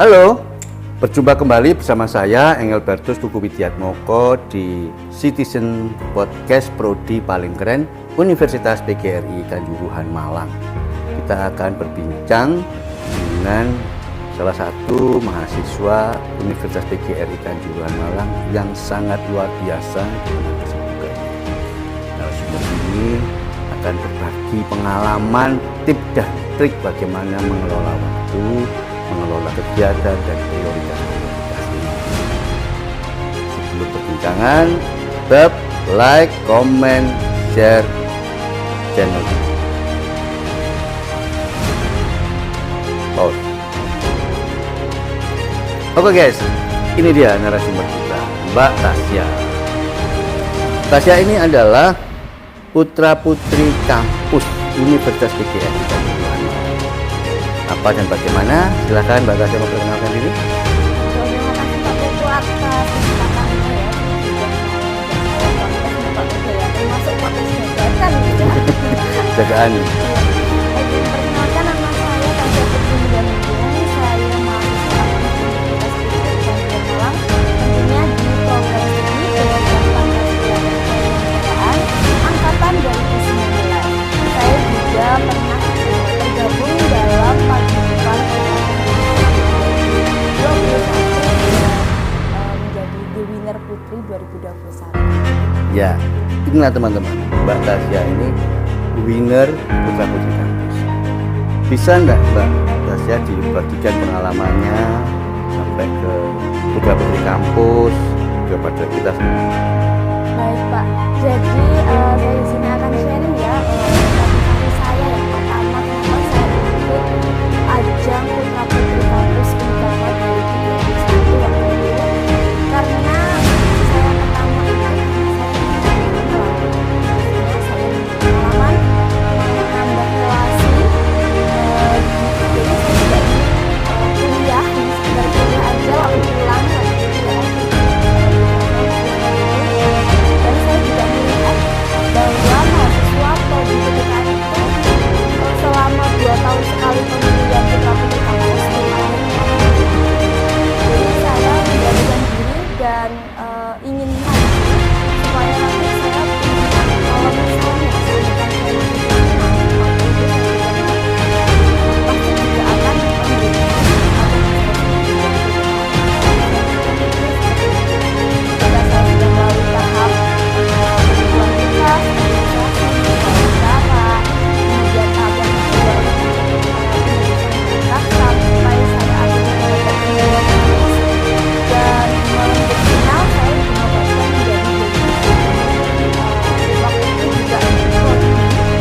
Halo, berjumpa kembali bersama saya Engelbertus Tugu Widiatmoko di Citizen Podcast Prodi Paling Keren Universitas PGRI Kanjuruhan Malang. Kita akan berbincang dengan salah satu mahasiswa Universitas PGRI Kanjuruhan Malang yang sangat luar biasa di tengah kesibukannya. Narasumber ini akan berbagi pengalaman, tips dan trik bagaimana mengelola waktu, mengelola kegiatan dan prioritas. Sebelum perbincangan, tetap like, comment, share channel ini. Pause. Oke guys, ini dia narasumber kita, Mbak Tasya. Tasya ini adalah putra putri kampus Universitas PGRI Kanjuruhan Malang. Apa dan bagaimana? Silakan Mbak Tasya memperkenalkan diri. Terima kasih Pak Putu atas kesempatannya ya. Termasuk podcast jagaan gitu ya. Jagaan. Perkenalkan nama saya Tasya Putri Mulyani. Saya mahasiswa Universitas PGRI Kanjuruhan Malang. Tentunya di program ini berdasarkan Pancasila dan Kewarganegaraan angkatan 2019. Saya juga pernah tergabung dalam paguyuban menjadi The Winner Putri 2021. Ya, inilah teman-teman, Mbak Tasya ini winner putra putri kampus. Bisa enggak Mbak Tasya dibagikan pengalamannya sampai ke putra putri kampus kepada kita semua? Baik Pak, jadi saya di sini akan sharing ya motivasi saya yang pertama kenapa saya ikut ajang putra putri kampus Unikawa 2021 waktu itu, karena saya pertama kan saya pengalaman menambah relasi, jadi saya juga ingin kuliah ini sekedar kuliah aja waktu pulang waktu itu ya. Dan saya juga melihat bahwa mahasiswa prodi PPKN itu selama 2 tahun sekali pemilihan putra putri kampus jadi saya menjadikan diri dan ingin maju supaya nanti saya kalau misalnya saya pasti juga akan menjadi saya sudah melalui tahap kebutuhan kita, cara, kemudian tahap yang kedua sampai saya akhirnya mendapat pilihan dan menuntut final saya dinobatkan menjadi waktu itu juga prodi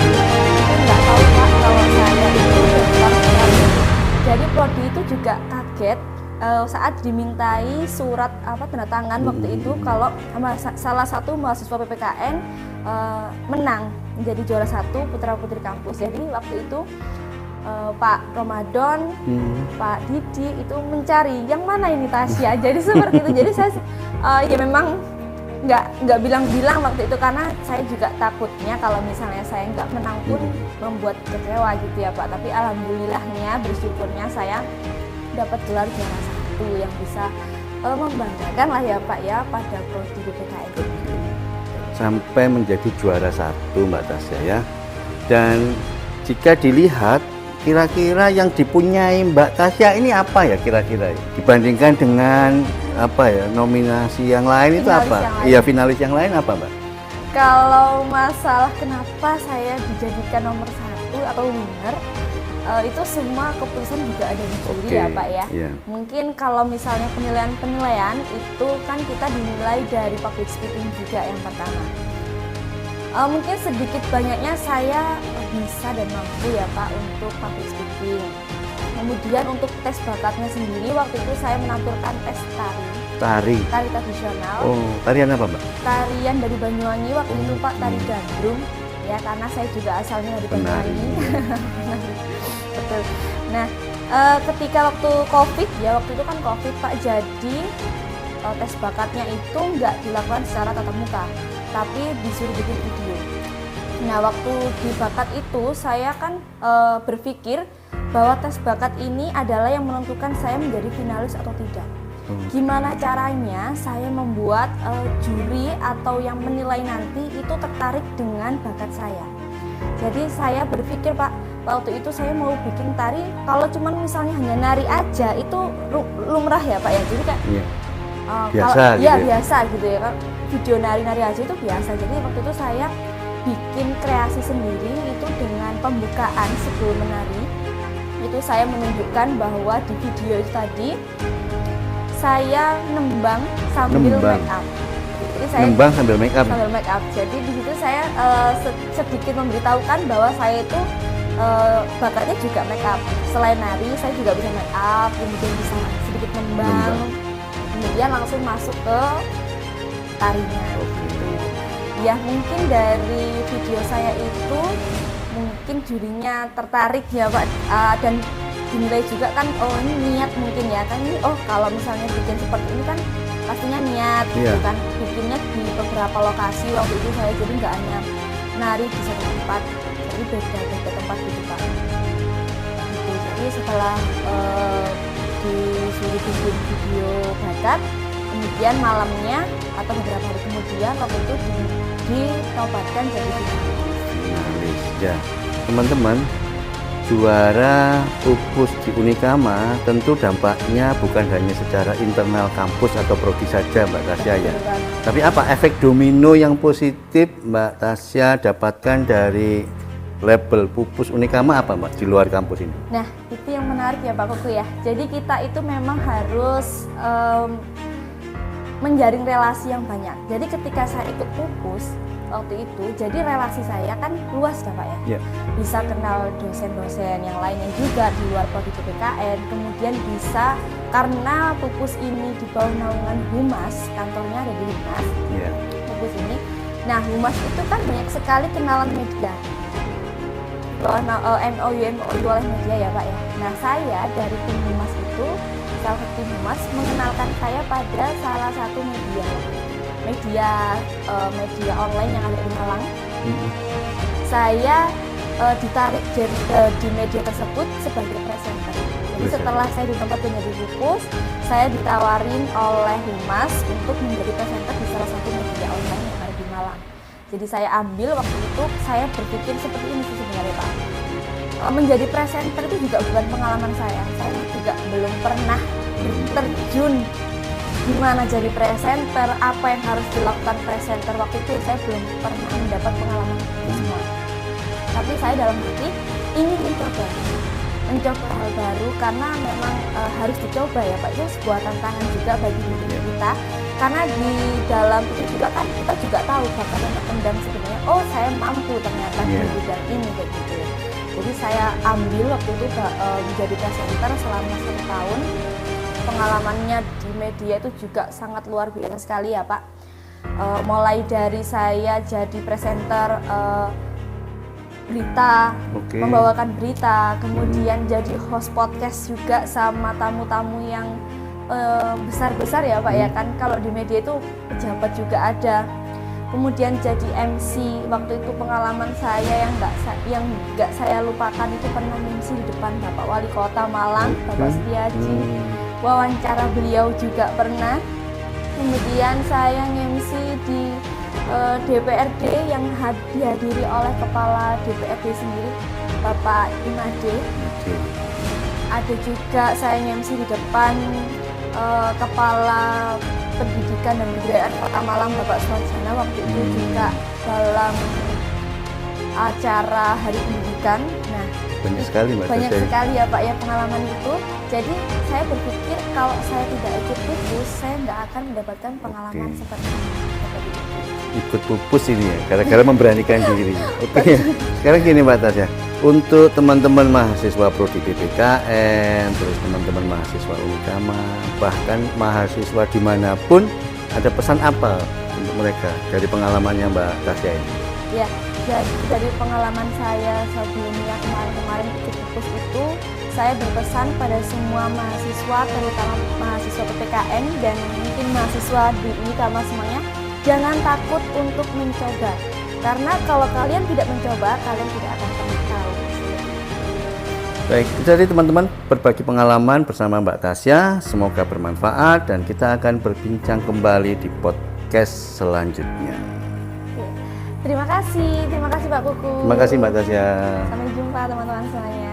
itu nggak tahu Pak kalau saya itu daftar. Jadi prodi itu juga kaget saat dimintai surat tanda tangan waktu itu kalau salah satu mahasiswa PPKN menang menjadi juara 1 putra putri kampus. Jadi waktu itu Pak Ramadan, Pak Didi itu mencari yang mana ini Tasya. Jadi seperti itu. Jadi saya ya memang nggak bilang-bilang waktu itu karena saya juga takutnya kalau misalnya saya nggak menang pun membuat kecewa gitu ya Pak. Tapi alhamdulillahnya bersyukurnya saya dapat gelar juara 1 yang bisa membanggakan lah ya Pak ya pada prodi PPKN ini. Sampai menjadi juara 1 Mbak Tasya ya. Dan jika dilihat kira-kira yang dipunyai Mbak Tasya ini apa ya kira-kira dibandingkan dengan apa ya nominasi yang lain itu apa? Iya finalis yang lain apa Mbak? Kalau masalah kenapa saya dijadikan nomor 1 atau winner itu semua keputusan juga ada di juri ya Pak ya. Yeah. Mungkin kalau misalnya penilaian itu kan kita dinilai dari public speaking juga yang pertama. Mungkin sedikit banyaknya saya bisa dan mampu ya Pak untuk public speaking. Kemudian untuk tes bakatnya sendiri waktu itu saya menampilkan tes tari tradisional. Oh, tarian apa Mbak? Tarian dari Banyuwangi waktu itu Pak, tari gandrung ya karena saya juga asalnya dari Banyuwangi. Betul. Nah, ketika waktu COVID ya waktu itu kan COVID Pak, jadi tes bakatnya itu nggak dilakukan secara tatap muka, tapi disuruh bikin video. Nah, waktu di bakat itu saya kan berpikir bahwa tes bakat ini adalah yang menentukan saya menjadi finalis atau tidak. Gimana caranya saya membuat juri atau yang menilai nanti itu tertarik dengan bakat saya. Jadi saya berpikir Pak, waktu itu saya mau bikin tari, kalau cuman misalnya hanya nari aja itu lumrah ya Pak ya. Jadi kayak biasa gitu ya? Biasa gitu ya Kak. Video nari-nari aja itu biasa. Jadi waktu itu saya bikin kreasi sendiri itu dengan pembukaan sebelum menari. Itu saya menunjukkan bahwa di video itu tadi saya nembang sambil make up. Jadi saya nembang sambil make up. Jadi di situ saya sedikit memberitahukan bahwa saya itu bakatnya juga make up. Selain nari, saya juga bisa make up, kemudian bisa sedikit nembang. Kemudian langsung masuk ke tarinya. Ya mungkin dari video saya itu mungkin jurinya tertarik ya Pak, dan dinilai juga kan, oh ini niat mungkin ya kan, ini oh kalau misalnya bikin seperti ini kan pastinya niat gitu kan, bikinnya di beberapa lokasi waktu itu saya, jadi nggak hanya nari di satu tempat, jadi beda tempat gitu Pak gitu. Jadi setelah disuruh bikin video bakat, kemudian malamnya atau beberapa hari kemudian waktu itu dinobatkan jadi finalis. Ya teman-teman, juara pupus di Unikama tentu dampaknya bukan hanya secara internal kampus atau prodi saja Mbak Tasya ya. Tapi apa efek domino yang positif Mbak Tasya dapatkan dari label pupus Unikama apa Mbak di luar kampus ini? Nah itu yang menarik ya Pak Koko ya. Jadi kita itu memang harus menjaring relasi yang banyak. Jadi ketika saya ikut pupus waktu itu, jadi relasi saya kan luas ya Pak ya. Bisa kenal dosen-dosen yang lainnya juga di luar prodi PPKN, kemudian bisa karena pupus ini di bawah naungan Humas, kantornya ada di Humas. Pupus ini, nah Humas itu kan banyak sekali kenalan media. MOU oleh media ya Pak ya. Nah saya dari tim Humas itu, salah satu tim Humas mengenalkan saya pada salah satu media online yang ada di Malang. Saya ditarik di media tersebut sebagai presenter. Jadi setelah saya ditempatkan jadi pupus, saya ditawarin oleh Humas untuk menjadi presenter di salah satu media online yang ada di Malang. Jadi saya ambil waktu itu, saya berpikir seperti ini sih sebenarnya Pak. Menjadi presenter itu juga bukan pengalaman saya juga belum pernah terjun gimana jadi presenter, apa yang harus dilakukan presenter waktu itu saya belum pernah mendapat pengalaman itu semua. Tapi saya dalam hati ingin mencoba hal baru karena memang harus dicoba ya Pak, itu sebuah tantangan juga bagi diri kita. Karena di dalam itu juga kan kita juga tahu bakat yang terpendam sebenarnya, oh saya mampu ternyata di bidang ini kayak gitu. Jadi saya ambil waktu itu menjadi presenter selama 1 tahun. Pengalamannya di media itu juga sangat luar biasa sekali ya Pak. Mulai dari saya jadi presenter berita, membawakan berita, kemudian jadi host podcast juga sama tamu-tamu yang besar-besar ya Pak ya kan. Kalau di media itu pejabat juga ada. Kemudian jadi MC, waktu itu pengalaman saya yang nggak saya lupakan itu pernah MC di depan Bapak Wali Kota Malang, Bapak Setiaji. Wawancara beliau juga pernah. Kemudian saya MC di DPRD yang dihadiri oleh Kepala DPRD sendiri, Bapak Imade. Ada juga saya MC di depan Kepala Pendidikan dan Kebudayaan Kota Malang, Bapak Suwarjana, waktu itu juga dalam acara Hari Pendidikan. Nah, banyak sekali Mbak. Banyak sekali ya Pak ya pengalaman itu. Jadi saya berpikir kalau saya tidak ikut pupus, saya nggak akan mendapatkan pengalaman seperti itu. Ikut pupus ini ya, gara-gara memberanikan diri. Sekarang gini Mbak Tasya, untuk teman-teman mahasiswa prodi PPKN, terus teman-teman mahasiswa Unikama, bahkan mahasiswa dimanapun, ada pesan apa untuk mereka dari pengalamannya Mbak Tasya ini? Ya, dari pengalaman saya sebelumnya kemarin ikut pupus itu, saya berpesan pada semua mahasiswa, terutama mahasiswa PPKN dan mungkin mahasiswa di Unikama semuanya, jangan takut untuk mencoba. Karena kalau kalian tidak mencoba, kalian tidak akan pernah tahu. Baik, jadi teman-teman berbagi pengalaman bersama Mbak Tasya, semoga bermanfaat dan kita akan berbincang kembali di podcast selanjutnya. Terima kasih Pak Kuku. Terima kasih Mbak Tasya. Sampai jumpa teman-teman semuanya.